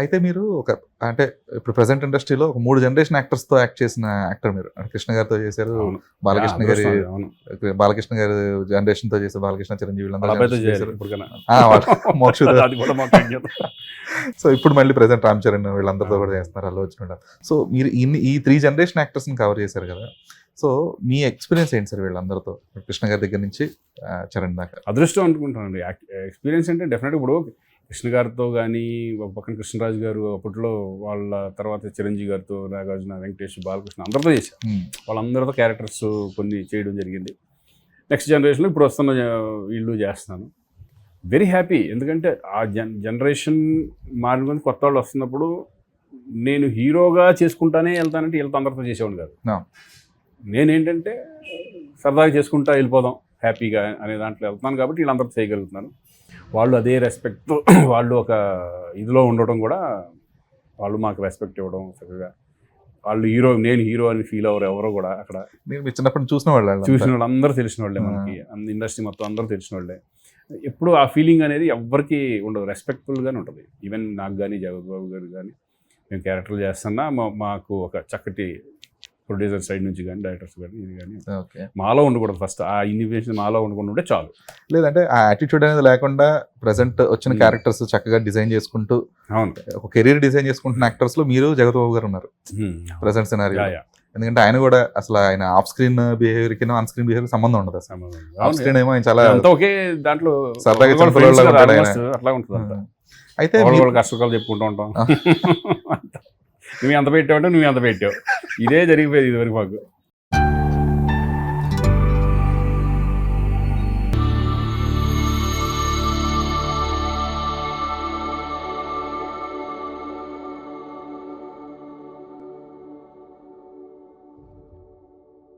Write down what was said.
అయితే మీరు అంటే ఇప్పుడు ప్రెసెంట్ ఇండస్ట్రీలో ఒక 3 జనరేషన్ యాక్టర్స్‌తో యాక్ట్ చేసిన యాక్టర్ మీరు. అంటే కృష్ణ గారితో చేశారు, అవును. బాలకృష్ణ గారి అదృష్టం అది, అవును. బాలకృష్ణ గారి జనరేషన్‌తో చేశారు, బాలకృష్ణ, చిరంజీవి వీళ్ళందరూ బాబాయ్తో జనరేషన్ చేయాలి చేశారు. ఇప్పటికైనా. మోక్షద. అది కూడా మాకు అజ్ఞాతం. సో ఇప్పుడు మళ్ళీ ప్రెసెంట్ రామ్ చరణ్ వీళ్ళందరితో కూడా చేస్తున్నారు, అల్లు అర్జున్ వీళ్ళ. సో మీరు ఈ 3 జనరేషన్ యాక్టర్స్‌ని కవర్ చేశారు కదా! సో మీ ఎక్స్‌పీరియన్స్ ఏంటి సార్ వీళ్ళందరితో? కృష్ణ గారి దగ్గర నుంచి చరణ్ దాకా. అదృష్టం అనుకుంటానండి. ఎక్స్పీరియన్స్ అంటే డెఫినెట్గా ఇప్పుడు కృష్ణ గారితో కానీ, ఒక పక్కన కృష్ణరాజు గారు అప్పట్లో, వాళ్ళ తర్వాత చిరంజీవి గారితో, నాగార్జున, వెంకటేష్, బాలకృష్ణ అందరితో చేశారు. వాళ్ళందరితో క్యారెక్టర్స్ కొన్ని చేయడం జరిగింది. నెక్స్ట్ జనరేషన్లో ఇప్పుడు వస్తున్న వీళ్ళు చేస్తున్నాను. Very happy. ఎందుకంటే ఆ జనరేషన్ మారిన కొంత కొత్త వాళ్ళు వస్తున్నప్పుడు నేను హీరోగా చేసుకుంటానే వెళ్తానంటే వీళ్ళతో అందరితో చేసేవాడు కాదు. నేనేంటంటే సరదాగా చేసుకుంటా వెళ్ళిపోదాం హ్యాపీగా అనే దాంట్లో వెళ్తున్నాను కాబట్టి వీళ్ళందరితో చేయగలుగుతున్నాను. వాళ్ళు అదే రెస్పెక్ట్తో వాళ్ళు ఒక ఇదిలో ఉండటం కూడా, వాళ్ళు మాకు రెస్పెక్ట్ ఇవ్వడం చక్కగా, వాళ్ళు హీరో, నేను హీరో అని ఫీల్ అవ్వరు ఎవరో కూడా. అక్కడ మీరు చిన్నప్పుడు చూసిన వాళ్ళు అందరూ తెలిసిన వాళ్ళే, మనకి ఇండస్ట్రీ మొత్తం అందరూ తెలిసిన వాళ్ళే. ఎప్పుడు ఆ ఫీలింగ్ అనేది ఎవరికి ఉండదు, రెస్పెక్ట్ఫుల్గానే ఉంటుంది. ఈవెన్ నాకు కానీ, జగత్ బాబు గారు కానీ, మేము క్యారెక్టర్లు చేస్తున్నా మాకు ఒక చక్కటి ప్రొడ్యూసర్ సైడ్ నుంచి కానీ, డైరెక్టర్స్ కానీ, ఇది కానీ మాలో ఉండకూడదు. ఫస్ట్ ఆ ఇన్విటేషన్ మాలో ఉండకుండా ఉంటే చాలు. లేదంటే ఆ యాటిట్యూడ్ అనేది లేకుండా ప్రెసెంట్ వచ్చిన క్యారెక్టర్స్ చక్కగా డిజైన్ చేసుకుంటూ, అవును, ఒక కెరీర్ డిజైన్ చేసుకుంటున్న యాక్టర్స్ లో మీరు జగత్ బాబు గారు ఉన్నారు ప్రెసెంట్ సినారియో. ఎందుకంటే ఆయన కూడా అసలు ఆయన ఆఫ్ స్క్రీన్ బిహేవియర్ కి ఆన్ స్క్రీన్ బిహేవియర్ సంబంధం ఉండదు. ఆఫ్ స్క్రీన్ ఏమో ఆయన చాలా ఒకే దాంట్లో సరదాగా అట్లా ఉంటుంది. అయితే కష్టకాలు చెప్పుకుంటూ ఉంటాం. నువ్వు ఎంత పెట్టావు అంటే నువ్వు ఎంత పెట్టావు, ఇదే జరిగిపోయేది ఇదివరకు మాకు.